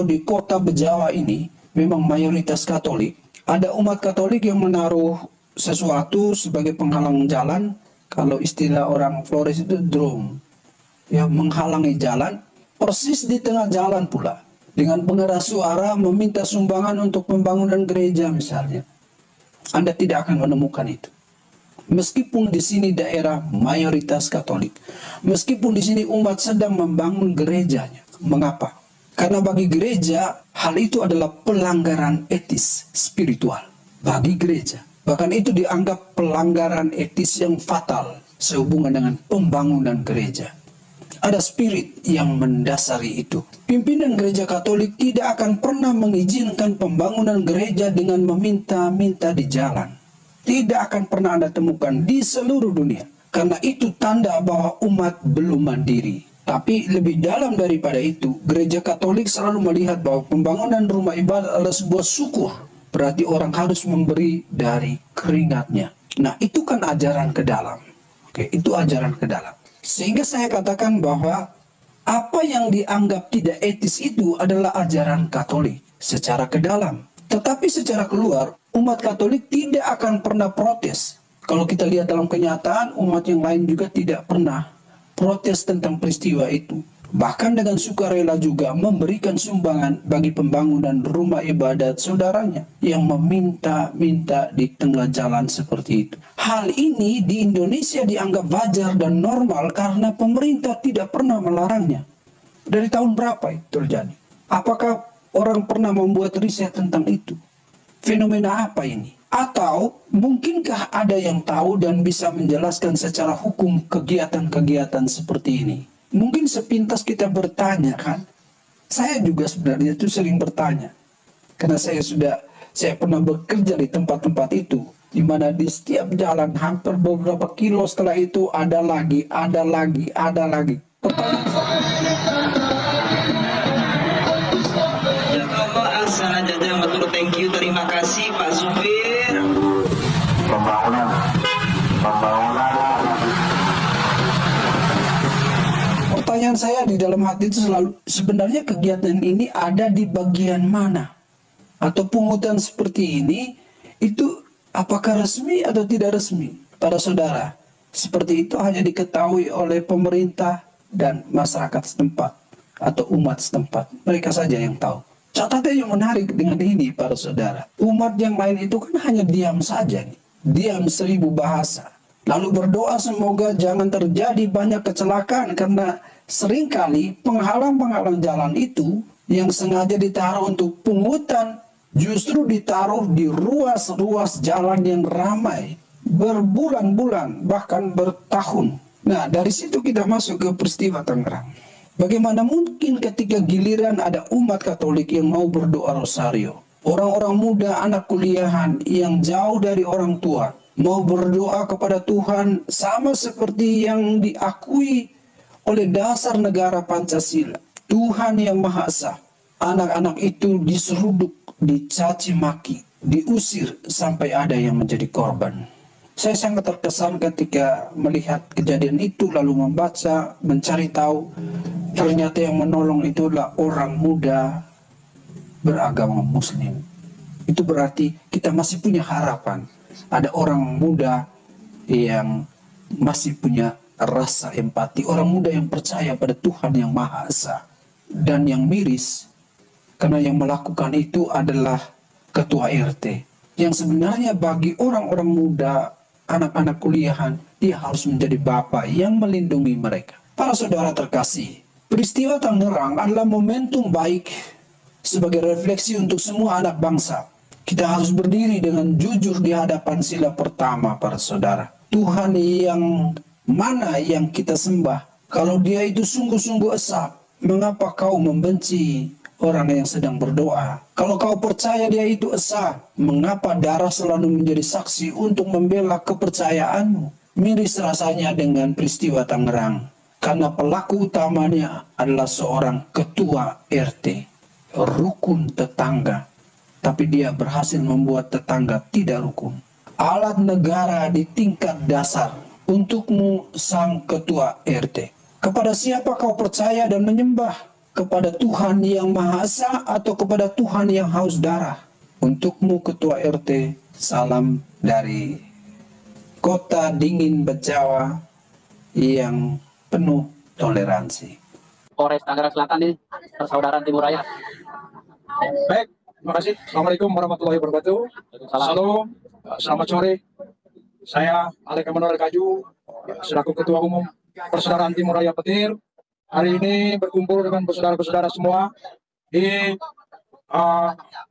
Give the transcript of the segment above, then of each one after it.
di kota Bejawa ini memang mayoritas Katolik. Ada umat Katolik yang menaruh sesuatu sebagai penghalang jalan. Kalau istilah orang Flores itu drum, yang menghalangi jalan, persis di tengah jalan pula. Dengan pengeras suara meminta sumbangan untuk pembangunan gereja misalnya. Anda tidak akan menemukan itu. Meskipun di sini daerah mayoritas Katolik, meskipun di sini umat sedang membangun gerejanya. Mengapa? Karena bagi gereja, hal itu adalah pelanggaran etis spiritual. Bagi gereja. Bahkan itu dianggap pelanggaran etis yang fatal sehubungan dengan pembangunan gereja. Ada spirit yang mendasari itu. Pimpinan gereja Katolik tidak akan pernah mengizinkan pembangunan gereja dengan meminta-minta di jalan. Tidak akan pernah Anda temukan di seluruh dunia. Karena itu tanda bahwa umat belum mandiri. Tapi lebih dalam daripada itu, gereja Katolik selalu melihat bahwa pembangunan rumah ibadat adalah sebuah syukur. Berarti orang harus memberi dari keringatnya. Nah, itu kan ajaran ke dalam. Oke, itu ajaran ke dalam. Sehingga saya katakan bahwa apa yang dianggap tidak etis itu adalah ajaran Katolik secara ke dalam. Tetapi secara keluar, umat Katolik tidak akan pernah protes. Kalau kita lihat dalam kenyataan, umat yang lain juga tidak pernah protes tentang peristiwa itu. Bahkan dengan sukarela juga memberikan sumbangan bagi pembangunan rumah ibadat saudaranya yang meminta-minta di tengah jalan seperti itu. Hal ini di Indonesia dianggap wajar dan normal karena pemerintah tidak pernah melarangnya. Dari tahun berapa itu terjadi? Apakah orang pernah membuat riset tentang itu? Fenomena apa ini? Atau mungkinkah ada yang tahu dan bisa menjelaskan secara hukum kegiatan-kegiatan seperti ini? Mungkin sepintas kita bertanya kan. Saya juga sebenarnya itu sering bertanya. Karena saya pernah bekerja di tempat-tempat itu. Di mana di setiap jalan hampir beberapa kilo setelah itu ada lagi. Pertanyaan saya. Thank you, terima kasih Pak Supir. Pembangunan. Pertanyaan saya di dalam hati itu selalu, sebenarnya kegiatan ini ada di bagian mana? Atau pungutan seperti ini, itu apakah resmi atau tidak resmi? Para saudara, seperti itu hanya diketahui oleh pemerintah dan masyarakat setempat atau umat setempat. Mereka saja yang tahu. Catatan yang menarik dengan ini, para saudara. Umat yang lain itu kan hanya diam saja. Diam 1000 bahasa. Lalu berdoa semoga jangan terjadi banyak kecelakaan karena seringkali penghalang-penghalang jalan itu yang sengaja ditaruh untuk pungutan justru ditaruh di ruas-ruas jalan yang ramai berbulan-bulan bahkan bertahun. Nah, dari situ kita masuk ke peristiwa Tangerang. Bagaimana mungkin ketika giliran ada umat Katolik yang mau berdoa rosario, orang-orang muda anak kuliahan yang jauh dari orang tua mau berdoa kepada Tuhan sama seperti yang diakui oleh dasar negara Pancasila. Tuhan yang Maha Esa. Anak-anak itu diseruduk, dicaci maki, diusir sampai ada yang menjadi korban. Saya sangat terkesan ketika melihat kejadian itu lalu membaca, mencari tahu. Ternyata yang menolong itu adalah orang muda beragama Muslim. Itu berarti kita masih punya harapan. Ada orang muda yang masih punya rasa empati. Orang muda yang percaya pada Tuhan yang Maha Esa. Dan yang miris, karena yang melakukan itu adalah ketua RT. Yang sebenarnya bagi orang-orang muda, anak-anak kuliahan, dia harus menjadi bapak yang melindungi mereka. Para saudara terkasih, peristiwa Tangerang adalah momentum baik sebagai refleksi untuk semua anak bangsa. Kita harus berdiri dengan jujur di hadapan sila pertama, para saudara. Tuhan yang mana yang kita sembah? Kalau dia itu sungguh-sungguh esa, mengapa kau membenci orang yang sedang berdoa? Kalau kau percaya dia itu esa, mengapa darah selalu menjadi saksi untuk membela kepercayaanmu? Miris rasanya dengan peristiwa Tangerang. Karena pelaku utamanya adalah seorang ketua RT, rukun tetangga. Tapi dia berhasil membuat tetangga tidak rukun. Alat negara di tingkat dasar untukmu sang ketua RT. Kepada siapa kau percaya dan menyembah? kepada Tuhan yang Maha Esa atau kepada Tuhan yang haus darah? Untukmu Ketua RT, salam dari Kota Dingin Bejawa yang penuh toleransi. Polres Tangerang Selatan ini, Persaudaraan Timur Raya. Baik, terima kasih. Assalamualaikum warahmatullahi wabarakatuh. Salam, selamat sore. Saya Alek Emanuel Kaju, selaku Ketua Umum Persaudaraan Timur Raya Petir. Hari ini berkumpul dengan saudara-saudara semua di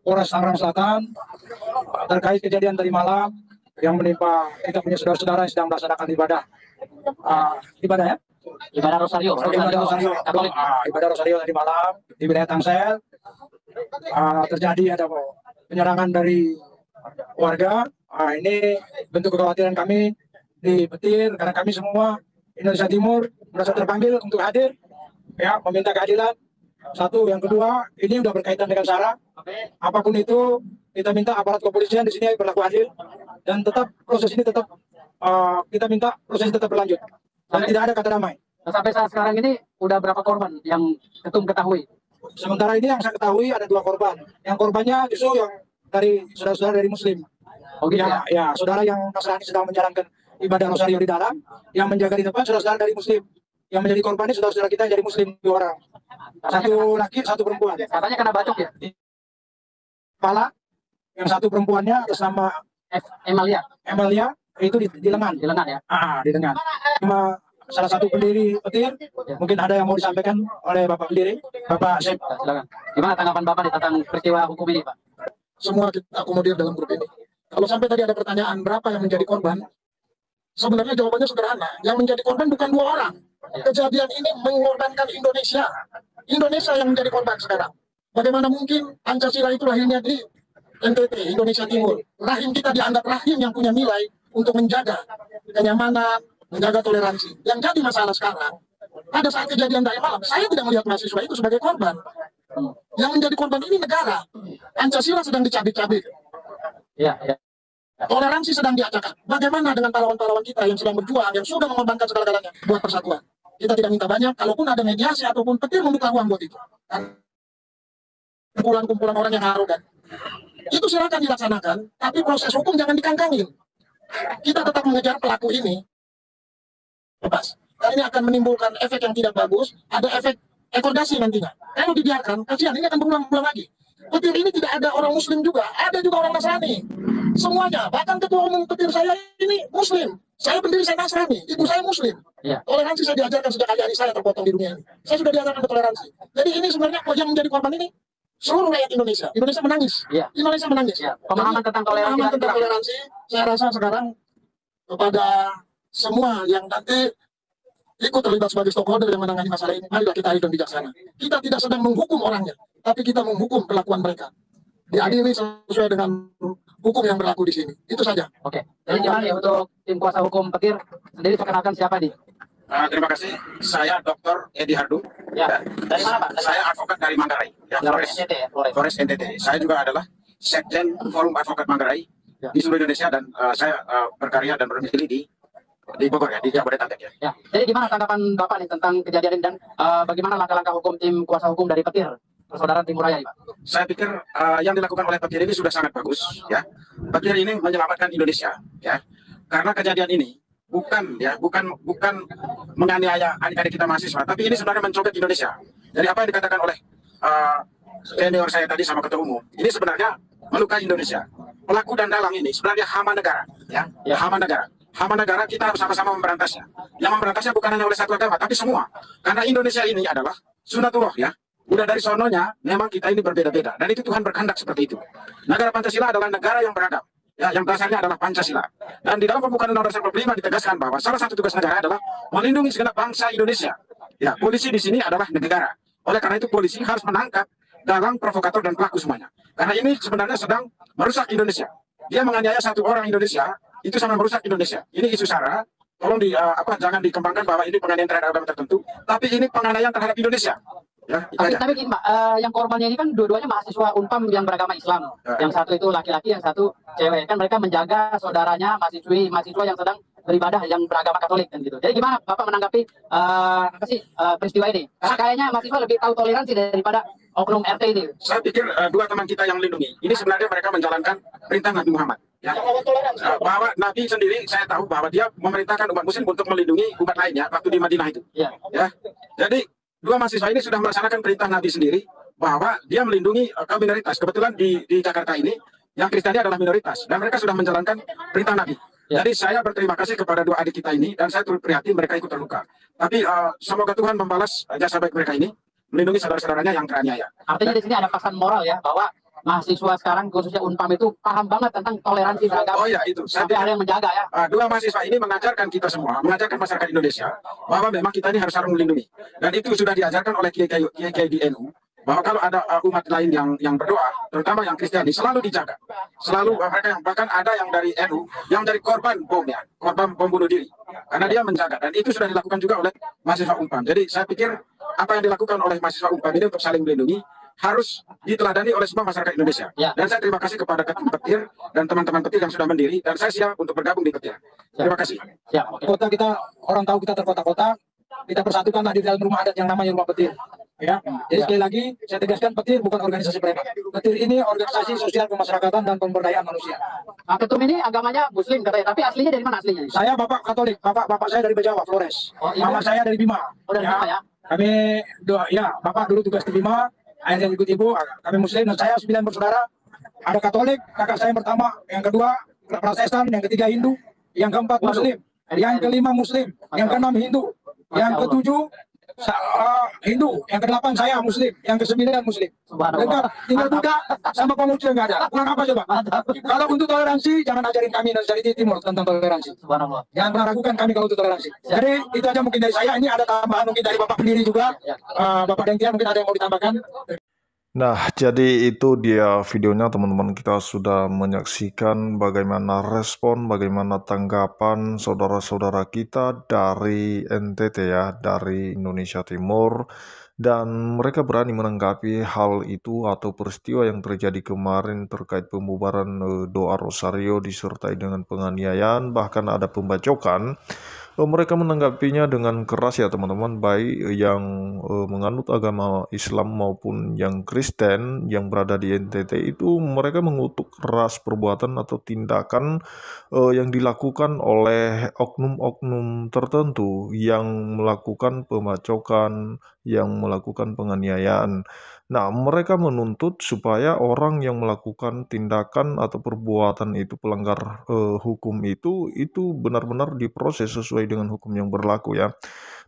Polres Tangerang Selatan terkait kejadian tadi malam yang menimpa kita punya saudara-saudara yang sedang melaksanakan ibadah. Ibadah ya? Ibadah Rosario. Ibadah Rosario. Katolik. Ibadah Rosario tadi malam di wilayah Tangsel. Terjadi ada penyerangan dari warga. Ini bentuk kekhawatiran kami di Petir karena kami semua Indonesia Timur merasa terpanggil untuk hadir, ya, meminta keadilan. Satu, yang kedua, ini sudah berkaitan dengan SARA. Apapun itu, kita minta aparat kepolisian di sini berlaku adil dan tetap proses ini tetap kita minta proses tetap berlanjut dan tidak ada kata damai. Sampai saat sekarang ini udah berapa korban yang ketum ketahui? Sementara ini yang saya ketahui ada 2 korban. Yang korbannya justru yang dari saudara-saudara dari Muslim. Oh gitu ya? Ya, saudara yang Nasrani sedang menjalankan ibadah Rosario di dalam, yang menjaga di depan saudara-saudara dari Muslim. Yang menjadi korban ini saudara-saudara kita yang dari Muslim 2 orang. Satu laki, 1 perempuan. Katanya kena bacok ya? Kepala, yang 1 perempuannya atas nama Emalia, itu di lengan. Di lengan ya? Di lengan. Sama salah satu pendiri Petir, mungkin ada yang mau disampaikan oleh Bapak pendiri, Bapak Sep. Silakan. Gimana tanggapan Bapak nih tentang peristiwa hukum ini, Pak? Semua kita akomodir dalam grup ini. Kalau sampai tadi ada pertanyaan berapa yang menjadi korban, sebenarnya jawabannya sederhana. Yang menjadi korban bukan 2 orang. Kejadian ini mengorbankan Indonesia. Indonesia yang menjadi korban sekarang. Bagaimana mungkin Pancasila itu lahirnya di NTT, Indonesia Timur. Rahim kita dianggap rahim yang punya nilai untuk menjaga kenyamanan, menjaga toleransi. Yang jadi masalah sekarang, pada saat kejadian tadi malam, saya tidak melihat mahasiswa itu sebagai korban. Yang menjadi korban ini negara. Pancasila sedang dicabik-cabik. Iya, iya. Toleransi sedang diacak. Bagaimana dengan pahlawan-pahlawan kita yang sedang berjuang, yang sudah mengorbankan segala-galanya buat persatuan? Kita tidak minta banyak, kalaupun ada mediasi ataupun Petir membuka ruang buat itu. Kumpulan-kumpulan orang yang arogan. Itu silakan dilaksanakan, tapi proses hukum jangan dikangkangin. Kita tetap mengejar pelaku ini. Lepas. Dan ini akan menimbulkan efek yang tidak bagus, ada efek ekor dasi nantinya. Kalau dibiarkan, kasihan, ini akan berulang-ulang lagi. Petir ini tidak ada orang Muslim juga, ada juga orang Nasrani. Semuanya, bahkan ketua umum Petir saya ini Muslim. Saya pendiri, saya Nasrani, ibu saya Muslim. Ya. Toleransi saya diajarkan sejak hari saya terpotong di dunia ini. Saya sudah diajarkan toleransi. Jadi ini sebenarnya yang menjadi korban ini seluruh rakyat Indonesia. Indonesia menangis. Ya. Indonesia menangis. Ya. Pemahaman tentang toleransi, saya rasa sekarang kepada semua yang nanti ikut terlibat sebagai stakeholder yang menangani masalah ini, marilah kita adil dan bijaksana. Kita tidak sedang menghukum orangnya, tapi kita menghukum perlakuan mereka. Diadili sesuai dengan hukum yang berlaku di sini. Itu saja. Oke. Jadi gimana ya untuk tim kuasa hukum Petir sendiri, perkenalkan siapa di? Terima kasih. Saya Dr. Edi Hardu. Ya. Dari mana, Pak? Saya advokat dari Manggarai. Ya, Flores. NTT ya, Flores. Flores NTT. Saya juga adalah Sekjen Forum Advokat Manggarai Ya. di seluruh Indonesia dan saya berkarya dan berdomisili di Bogor ya, di Jabodetabek ya. Ya. Jadi gimana tanggapan Bapak nih tentang kejadian ini dan bagaimana langkah-langkah hukum tim kuasa hukum dari Petir, Persaudaraan Timur Raya, Pak? Saya pikir yang dilakukan oleh Petir ini sudah sangat bagus ya. Petir ini menyelamatkan Indonesia ya. Karena kejadian ini bukan menganiaya adik-adik kita mahasiswa, tapi ini sebenarnya mencobek Indonesia. Jadi apa yang dikatakan oleh senior saya tadi sama ketua umum, ini sebenarnya melukai Indonesia. Pelaku dan dalang ini sebenarnya hama negara ya. Hama negara. Hama negara, kita harus sama-sama memberantasnya. Yang memberantasnya bukan hanya oleh satu agama, tapi semua. Karena Indonesia ini adalah sunatullah ya. Udah dari sononya, memang kita ini berbeda-beda. Dan itu Tuhan berkehendak seperti itu. Negara Pancasila adalah negara yang beragam. Ya, yang dasarnya adalah Pancasila. Dan di dalam pembukaan Undang-Undang 45 ditegaskan bahwa salah satu tugas negara adalah melindungi segenap bangsa Indonesia. Ya, polisi di sini adalah negara. Oleh karena itu polisi harus menangkap dalang, provokator, dan pelaku semuanya. Karena ini sebenarnya sedang merusak Indonesia. Dia menganiaya satu orang Indonesia, itu sama merusak Indonesia. Ini isu SARA, tolong jangan dikembangkan bahwa ini penganiayaan terhadap agama tertentu, tapi ini penganiayaan terhadap Indonesia. Ya, tapi gini, Pak, yang korbannya ini kan dua-duanya mahasiswa Unpam yang beragama Islam. Yang satu itu laki-laki, yang satu cewek. Kan mereka menjaga saudaranya mahasiswa yang sedang beribadah yang beragama Katolik kan gitu. Jadi gimana Bapak menanggapi peristiwa ini? Karena kayaknya mahasiswa lebih tahu toleransi daripada oknum RT ini. Saya pikir dua teman kita yang melindungi ini sebenarnya mereka menjalankan perintah Nabi Muhammad. Ya. Bahwa Nabi sendiri saya tahu bahwa dia memerintahkan umat Muslim untuk melindungi umat lainnya waktu di Madinah itu. Ya. Jadi dua mahasiswa ini sudah melaksanakan perintah Nabi sendiri bahwa dia melindungi kaum minoritas. Kebetulan di Jakarta ini yang Kristiani adalah minoritas dan mereka sudah menjalankan perintah Nabi. Jadi saya berterima kasih kepada dua adik kita ini dan saya turut prihatin mereka ikut terluka. Tapi semoga Tuhan membalas jasa baik mereka ini melindungi saudara-saudaranya yang teraniaya. Artinya di sini ada pesan moral ya bahwa mahasiswa sekarang khususnya Unpam itu paham banget tentang toleransi beragama. Oh iya itu. Sampai ada yang menjaga ya. Dua mahasiswa ini mengajarkan kita semua, mengajarkan masyarakat Indonesia bahwa memang kita ini harus saling melindungi. Dan itu sudah diajarkan oleh kiai di NU bahwa kalau ada umat lain yang berdoa, terutama yang Kristiani, selalu dijaga. Selalu mereka yang bahkan ada yang dari NU yang dari korban bom ya, korban bom bunuh diri. Karena dia menjaga dan itu sudah dilakukan juga oleh mahasiswa Unpam. Jadi saya pikir apa yang dilakukan oleh mahasiswa Unpam ini untuk saling melindungi harus diteladani oleh semua masyarakat Indonesia. Dan saya terima kasih kepada Ketum Petir dan teman-teman Petir yang sudah mendiri dan saya siap untuk bergabung di Petir. Terima kasih. Kota kita, orang tahu kita terkota-kota, kita persatukanlah di dalam rumah adat yang namanya Rumah Petir. Ya, jadi sekali lagi saya tegaskan Petir bukan organisasi preman. Petir ini organisasi sosial kemasyarakatan dan pemberdayaan manusia. Nah, Ketum ini agamanya Muslim katanya, tapi aslinya dari mana aslinya? Saya bapak Katolik, bapak saya dari Bejawa, Flores. Mama saya dari Bima. Oh, dari Bima ya? Kami bapak dulu tugas di Bima, akhirnya ikut ibu. Kami Muslim dan saya 9 bersaudara. Ada Katolik, kakak saya yang pertama, yang kedua Protestan, yang ketiga Hindu, yang keempat Muslim, yang kelima Muslim, yang keenam Hindu, yang ketujuh Hindu, yang ke-8 saya Muslim, yang ke-9 Muslim. Dengar, tinggal Buddha sama pemuda nggak ada. Kurang apa coba? Kalau untuk toleransi, jangan ajarin kami dari Timur tentang toleransi. Jangan pernah ragukan kami kalau untuk toleransi. Jadi itu aja mungkin dari saya. Ini ada tambahan mungkin dari Bapak pendiri juga. Bapak Dengtian mungkin ada yang mau ditambahkan. Nah, jadi itu dia videonya teman-teman. Kita sudah menyaksikan bagaimana respon, bagaimana tanggapan saudara-saudara kita dari NTT ya, dari Indonesia Timur. Dan mereka berani menanggapi hal itu atau peristiwa yang terjadi kemarin terkait pembubaran doa Rosario disertai dengan penganiayaan, bahkan ada pembacokan. Mereka menanggapinya dengan keras ya teman-teman, baik yang menganut agama Islam maupun yang Kristen yang berada di NTT itu mereka mengutuk keras perbuatan atau tindakan yang dilakukan oleh oknum-oknum tertentu yang melakukan pembacokan, yang melakukan penganiayaan. Nah, mereka menuntut supaya orang yang melakukan tindakan atau perbuatan itu pelanggar hukum itu benar-benar diproses sesuai dengan hukum yang berlaku ya.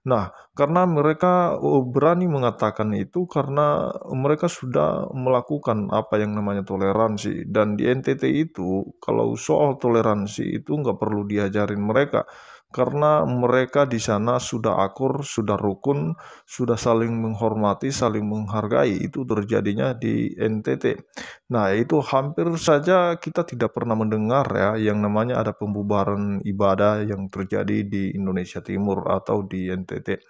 Nah, karena mereka berani mengatakan itu karena mereka sudah melakukan apa yang namanya toleransi. Dan di NTT itu kalau soal toleransi itu nggak perlu diajarin mereka. Karena mereka di sana sudah akur, sudah rukun, sudah saling menghormati, saling menghargai. Itu terjadinya di NTT. Nah, itu hampir saja kita tidak pernah mendengar ya yang namanya ada pembubaran ibadah yang terjadi di Indonesia Timur atau di NTT.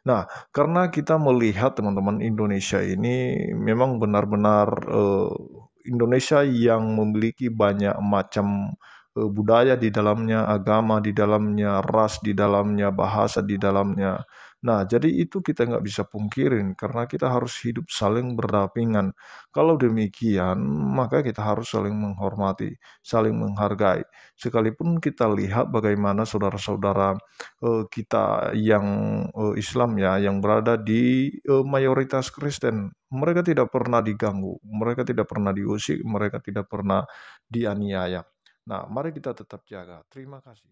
Nah, karena kita melihat teman-teman Indonesia ini memang benar-benar Indonesia yang memiliki banyak macam budaya di dalamnya, agama di dalamnya, ras di dalamnya, bahasa di dalamnya. Nah, jadi itu kita nggak bisa pungkirin karena kita harus hidup saling berdampingan. Kalau demikian, maka kita harus saling menghormati, saling menghargai. Sekalipun kita lihat bagaimana saudara-saudara kita yang Islam ya, yang berada di mayoritas Kristen, mereka tidak pernah diganggu, mereka tidak pernah diusik, mereka tidak pernah dianiaya. Nah, mari kita tetap jaga. Terima kasih.